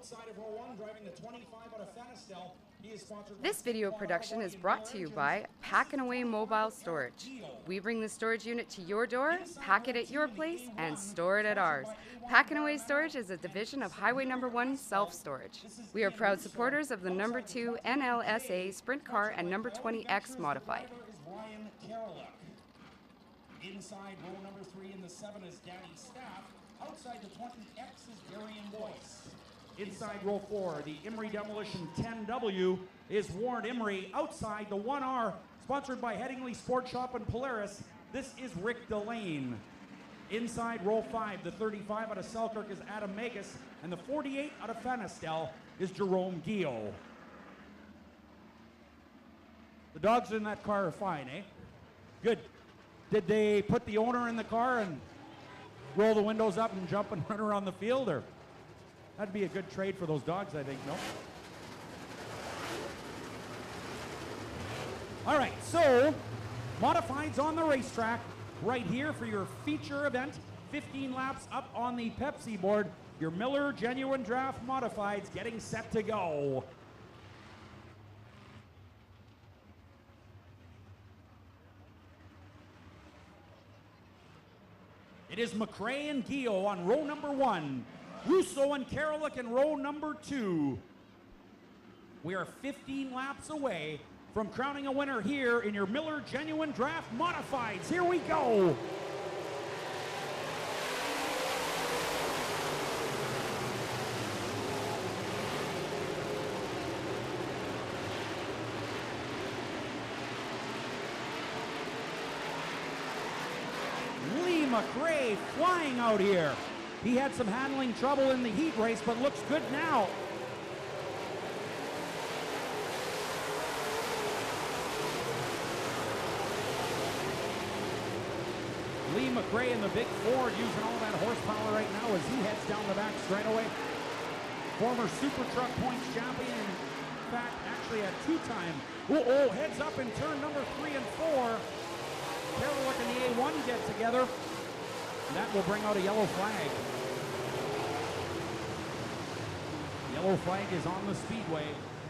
Outside of row 1, driving the 25 out of Fanistel. He is sponsored. This video production is brought to you by Pack & Away Mobile Storage. We bring the storage unit to your door, pack it at your place, and store it at ours. Pack & Away Storage is a division of Highway Number 1 Self-Storage. We are proud supporters of the Number 2 NLSA Sprint Car and Number 20X Modified. Inside row number 3 in the 7 is Danny Staff. Outside the 20X is Darian Boyce. Inside row 4, the Emery Demolition 10W is Warren Emery. Outside the 1R, sponsored by Headingley Sport Shop and Polaris, this is Rick Delane. Inside row 5, the 35 out of Selkirk is Adam Magus, and the 48 out of Fanistel is Jerome Gio. The dogs in that car are fine, eh? Good. Did they put the owner in the car and roll the windows up and jump and run around the field, or? That'd be a good trade for those dogs, I think, no? All right, so modifieds on the racetrack right here for your feature event. 15 laps up on the Pepsi board. Your Miller Genuine Draft Modifieds getting set to go. It is McRae and Gio on row number 1. Russo and Karalik in row number 2. We are 15 laps away from crowning a winner here in your Miller Genuine Draft Modifieds. Here we go. Lee McRae flying out here. He had some handling trouble in the heat race, but looks good now. Lee McRae in the big Ford using all that horsepower right now as he heads down the back straightaway. Former Super Truck Points champion, in fact, actually had 2-time. Heads up in turn number 3 and 4. Karalik and the A1 get together. That will bring out a yellow flag. Yellow flag is on the Speedway.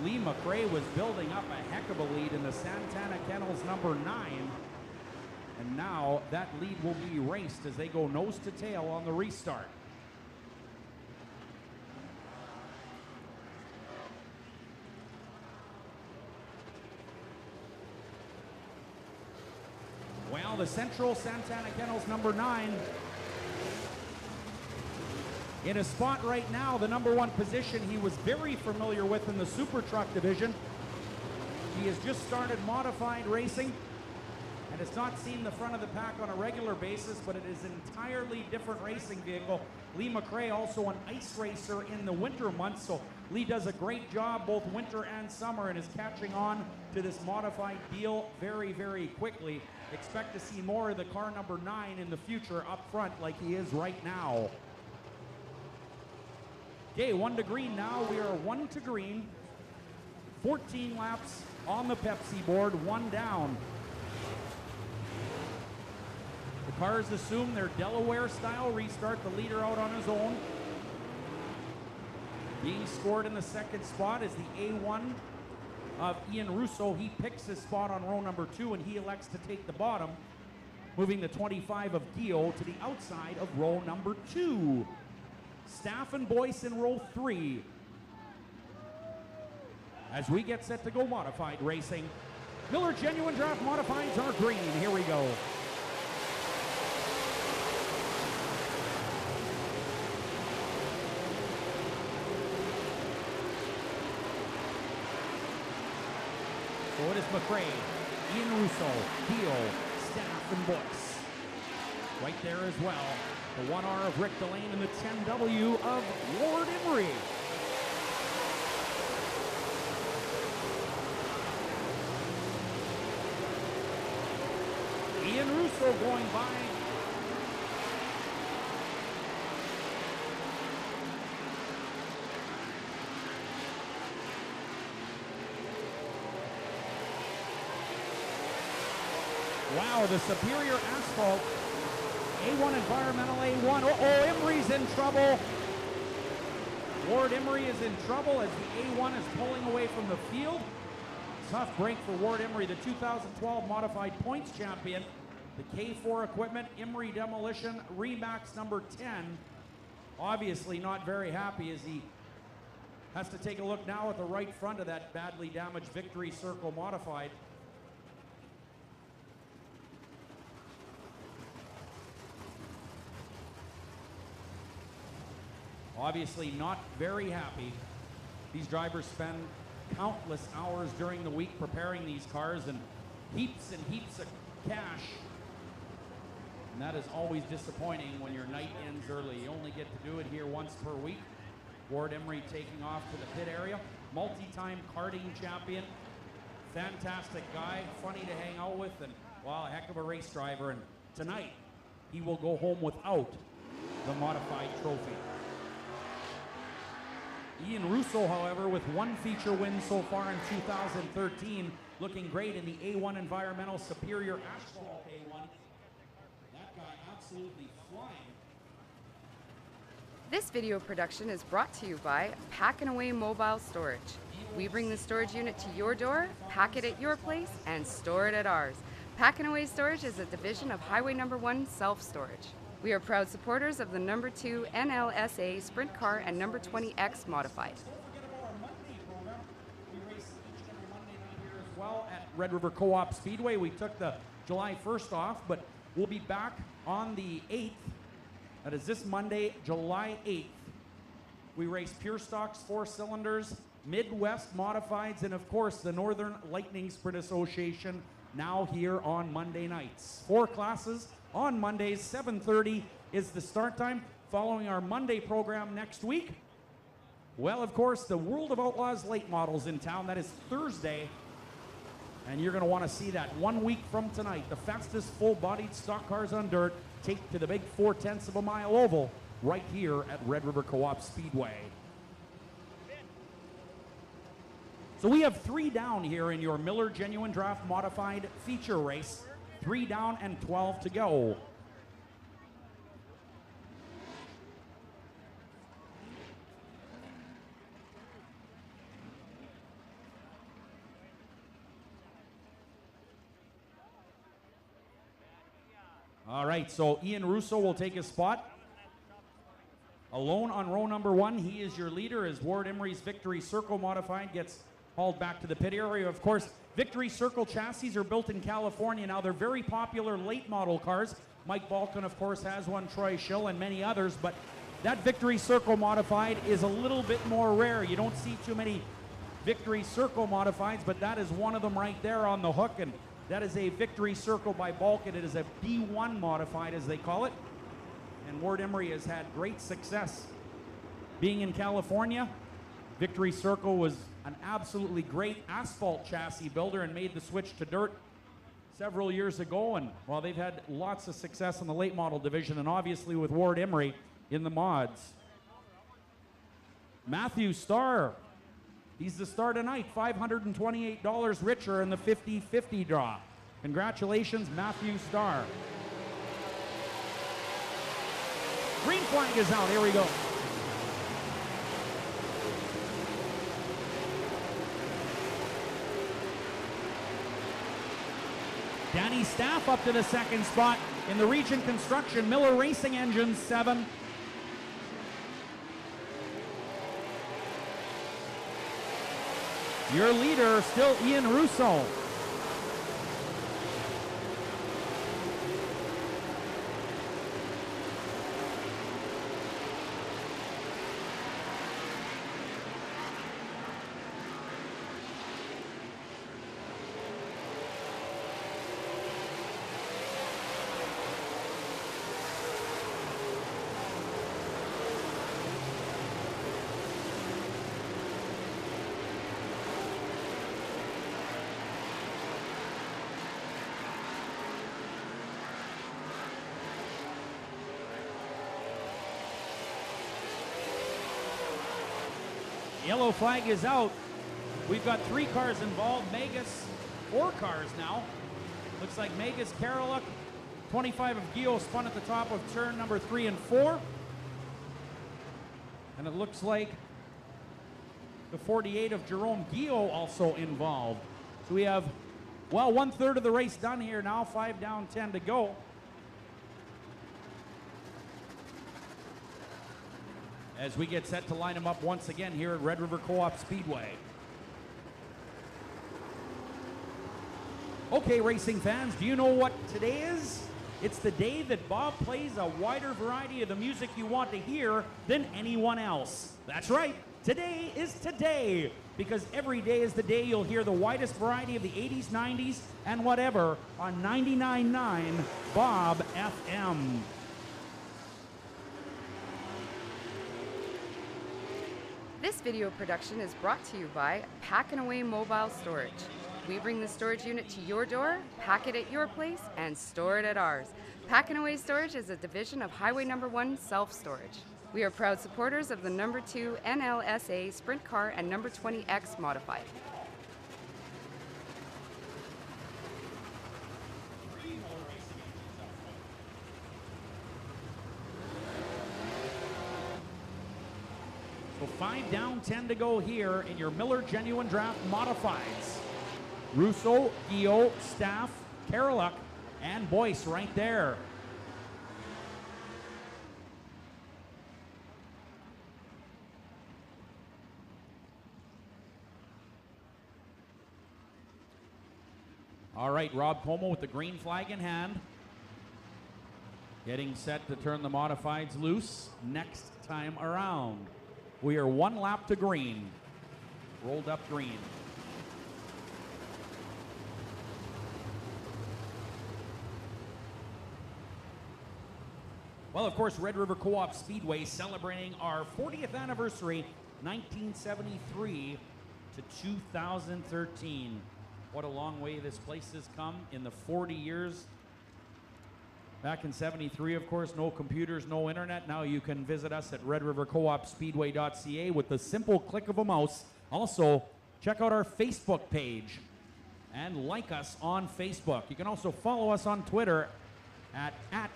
Lee McRae was building up a heck of a lead in the Santana Kennels number 9. And now that lead will be erased as they go nose to tail on the restart. Well, the Central Santana Kennels number 9 in a spot right now, the number 1 position he was very familiar with in the Super Truck division. He has just started modified racing and has not seen the front of the pack on a regular basis, but it is an entirely different racing vehicle. Lee McRae also an ice racer in the winter months, so Lee does a great job both winter and summer and is catching on to this modified deal very, very quickly. Expect to see more of the car number 9 in the future up front like he is right now. Okay, 1 to green now. We are 1 to green. 14 laps on the Pepsi board, 1 down. The cars assume their Delaware style restart, the leader out on his own. Being scored in the 2nd spot is the A1 of Ian Russo. He picks his spot on row number 2 and he elects to take the bottom, moving the 25 of Gio to the outside of row number 2. Staff and Boyce in row 3. As we get set to go modified racing. Miller Genuine Draft Modifieds are green. Here we go. So it is McRae, Ian Russo, Gio, Staff, and Boyce. Right there as well. The 1R of Rick Delane and the 10W of Ward Emery. Ian Russo going by. Wow, the superior asphalt. A1 Environmental A1. Emery's in trouble. Ward Emery is in trouble as the A1 is pulling away from the field. Tough break for Ward Emery, the 2012 modified points champion. The K4 equipment, Emery Demolition, Remax number 10. Obviously not very happy as he has to take a look now at the right front of that badly damaged Victory Circle modified. Obviously not very happy. These drivers spend countless hours during the week preparing these cars and heaps of cash. And that is always disappointing when your night ends early. You only get to do it here once per week. Ward Emery taking off to the pit area. Multi-time karting champion. Fantastic guy, funny to hang out with, and wow, a heck of a race driver. And tonight, he will go home without the modified trophy. Ian Russo, however, with one feature win so far in 2013, looking great in the A1 Environmental Superior Asphalt A1. That guy absolutely flying. This video production is brought to you by Pack and Away Mobile Storage. We bring the storage unit to your door, pack it at your place, and store it at ours. Pack and Away Storage is a division of Highway Number 1 Self-Storage. We are proud supporters of the number 2 NLSA Sprint Car and number 20X Modified. Don't forget about our Monday program. We race each and every Monday night here as well at Red River Co-op Speedway. We took the July 1st off, but we'll be back on the 8th. That is this Monday, July 8th. We race pure stocks, 4 cylinders, Midwest Modifieds, and of course the Northern Lightning Sprint Association now here on Monday nights. 4 classes on Mondays, 7:30 is the start time. Following our Monday program next week, well, of course, the World of Outlaws late models in town. That is Thursday, and you're going to want to see that 1 week from tonight. The fastest full-bodied stock cars on dirt take to the big 0.4 of a mile oval right here at Red River Co-op Speedway. So we have 3 down here in your Miller Genuine Draft Modified feature race. 3 down and 12 to go. All right, so Ian Russo will take his spot. Alone on row number 1, he is your leader as Ward Emery's Victory Circle Modified gets hauled back to the pit area. Of course, Victory Circle chassis are built in California now. They're very popular late model cars. Mike Balkin, of course, has one, Troy Schill, and many others, but that Victory Circle Modified is a little bit more rare. You don't see too many Victory Circle Modifieds, but that is one of them right there on the hook, and that is a Victory Circle by Balkin. It is a B1 Modified, as they call it, and Ward Emery has had great success being in California. Victory Circle was an absolutely great asphalt chassis builder and made the switch to dirt several years ago, and well, they've had lots of success in the late model division and obviously with Ward Emery in the mods. Matthew Starr, he's the star tonight, $528 richer in the 50-50 draw. Congratulations, Matthew Starr. Green flag is out, here we go. Danny Staff up to the 2nd spot in the Region Construction Miller Racing Engines 7. Your leader still Ian Russo. Yellow flag is out. We've got 3 cars involved. Megas, 4 cars now. Looks like Megas, Karoluk, 25 of Gio spun at the top of turn number 3 and 4. And it looks like the 48 of Jerome Guillot also involved. So we have, well, 1/3 of the race done here now, 5 down, 10 to go. As we get set to line them up once again here at Red River Co-op Speedway. Okay, racing fans, do you know what today is? It's the day that Bob plays a wider variety of the music you want to hear than anyone else. That's right, today is today, because every day is the day you'll hear the widest variety of the 80s, 90s, and whatever on 99.9 Bob FM. This video production is brought to you by Pack and Away Mobile Storage. We bring the storage unit to your door, pack it at your place, and store it at ours. Pack and Away Storage is a division of Highway Number 1 Self-Storage. We are proud supporters of the Number 2 NLSA Sprint Car and Number 20X Modified. So 5 down, 10 to go here in your Miller Genuine Draft Modifieds. Russo, Guillot, Staff, Karoluk, and Boyce right there. All right, Rob Como with the green flag in hand. Getting set to turn the modifieds loose next time around. We are 1 lap to green. Rolled up green. Well, of course, Red River Co-op Speedway celebrating our 40th anniversary, 1973 to 2013. What a long way this place has come in the 40 years. Back in 73, of course, no computers, no internet. Now you can visit us at redrivercoopspeedway.ca with the simple click of a mouse. Also, check out our Facebook page and like us on Facebook. You can also follow us on Twitter at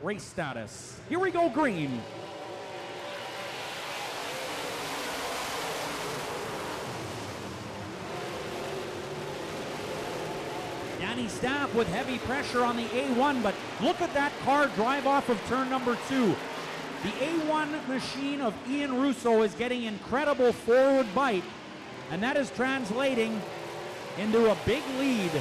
Race Status. Here we go, green. Danny Staff with heavy pressure on the A1, but look at that car drive off of turn number 2. The A1 machine of Ian Russo is getting incredible forward bite, and that is translating into a big lead.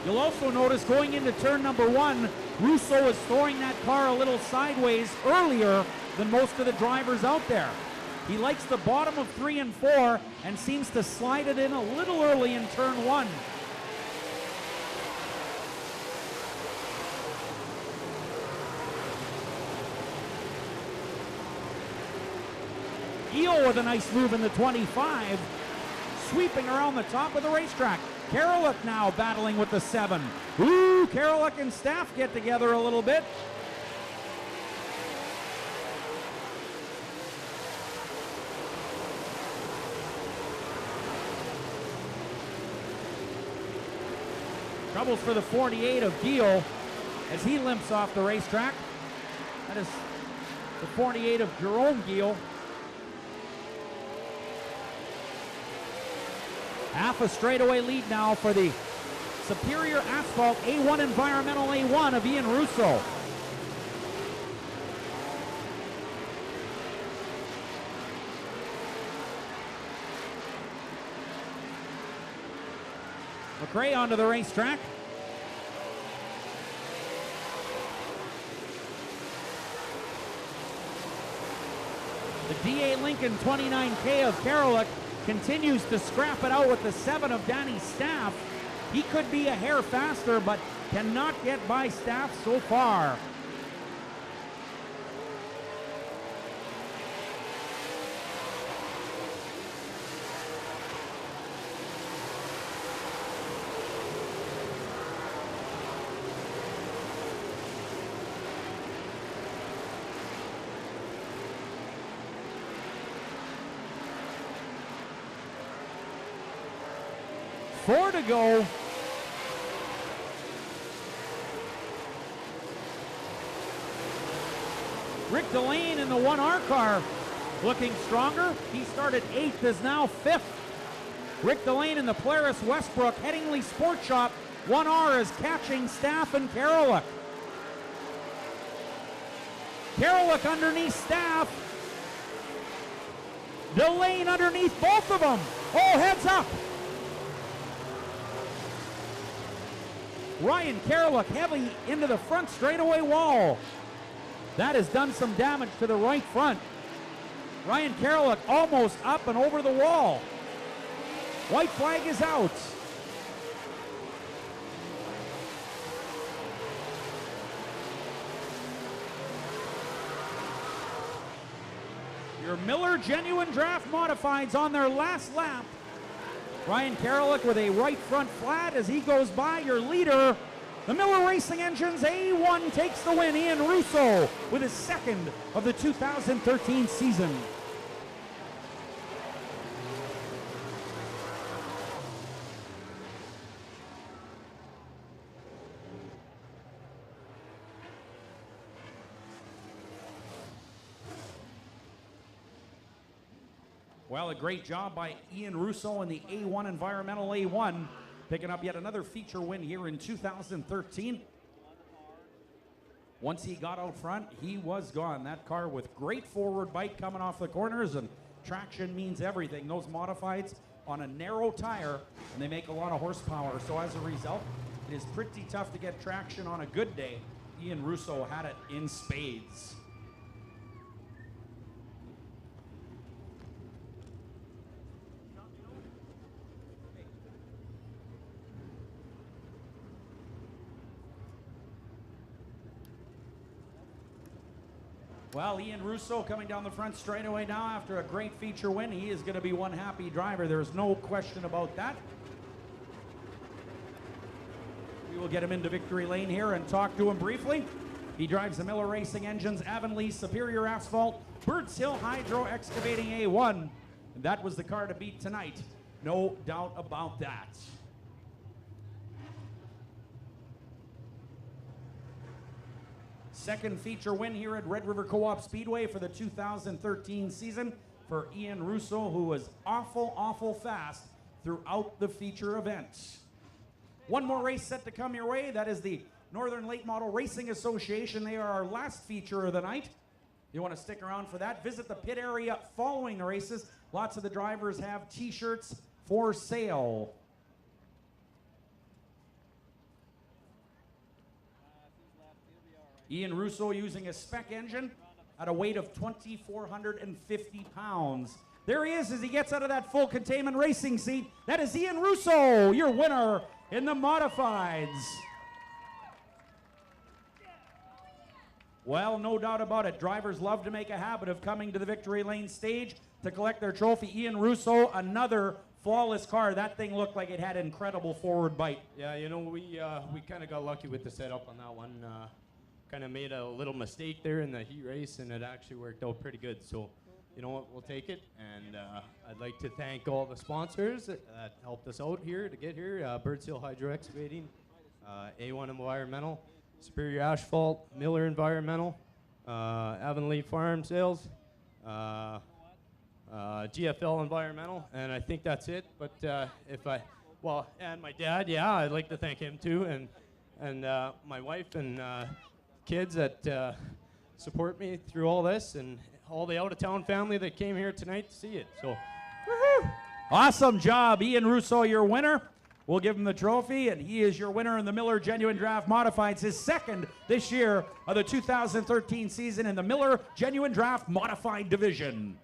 You'll also notice going into turn number 1, Russo is throwing that car a little sideways earlier than most of the drivers out there. He likes the bottom of 3 and 4 and seems to slide it in a little early in turn 1. Eel with a nice move in the 25, sweeping around the top of the racetrack. Karoluk now battling with the 7. Ooh, Karoluk and Staff get together a little bit. Troubles for the 48 of Guillot as he limps off the racetrack. That is the 48 of Jerome Guillot. Half a straightaway lead now for the Superior Asphalt A1 Environmental A1 of Ian Russo. McRae onto the racetrack. The DA Lincoln 29K of Karoluk continues to scrap it out with the 7 of Danny Staff. He could be a hair faster, but cannot get by Staff so far. Four to go. Rick Delane in the 1R car looking stronger. He started 8th, is now 5th. Rick Delane in the Polaris Westbrook Headingley Sport Shop 1R is catching Staff and Karalik. Karalik underneath Staff. Delane underneath both of them. Oh, heads up. Ryan Karalik heavy into the front straightaway wall. That has done some damage to the right front. Ryan Karalik almost up and over the wall. White flag is out. Your Miller Genuine Draft Modifieds on their last lap. Ryan Karalik with a right front flat as he goes by. Your leader, the Miller Racing Engines A1 takes the win. Ian Russo with his second of the 2013 season. Well, a great job by Ian Russo in the A1 Environmental A1, picking up yet another feature win here in 2013. Once he got out front, he was gone. That car with great forward bite coming off the corners, and traction means everything. Those modifieds on a narrow tire, and they make a lot of horsepower. So as a result, it is pretty tough to get traction on a good day. Ian Russo had it in spades. Well, Ian Russo coming down the front straightaway now after a great feature win. He is going to be one happy driver. There's no question about that. We will get him into victory lane here and talk to him briefly. He drives the Miller Racing Engines Avonlea Superior Asphalt Birds Hill Hydro Excavating A1. And that was the car to beat tonight. No doubt about that. Second feature win here at Red River Co-op Speedway for the 2013 season for Ian Russo, who was awful fast throughout the feature event. One more race set to come your way. That is the Northern Late Model Racing Association. They are our last feature of the night. You want to stick around for that. Visit the pit area following the races. Lots of the drivers have t-shirts for sale. Ian Russo using a spec engine at a weight of 2,450 pounds. There he is as he gets out of that full containment racing seat. That is Ian Russo, your winner in the modifieds. Well, no doubt about it. Drivers love to make a habit of coming to the victory lane stage to collect their trophy. Ian Russo, another flawless car. That thing looked like it had incredible forward bite. Yeah, you know, we kind of got lucky with the setup on that one. Kind of made a little mistake there in the heat race, and it actually worked out pretty good. So, you know what, we'll take it. And I'd like to thank all the sponsors that helped us out here to get here. Birds Hill Hydro Excavating, A1 Environmental, Superior Asphalt, Miller Environmental, Avonlea Farm Sales, GFL Environmental, and I think that's it. But and my dad, yeah, I'd like to thank him too, and my wife and kids that support me through all this, and all the out-of-town family that came here tonight to see it. So, woohoo! Awesome job, Ian Russo, your winner. We'll give him the trophy, and he is your winner in the Miller Genuine Draft Modifieds, his second this year of the 2013 season in the Miller Genuine Draft Modified division.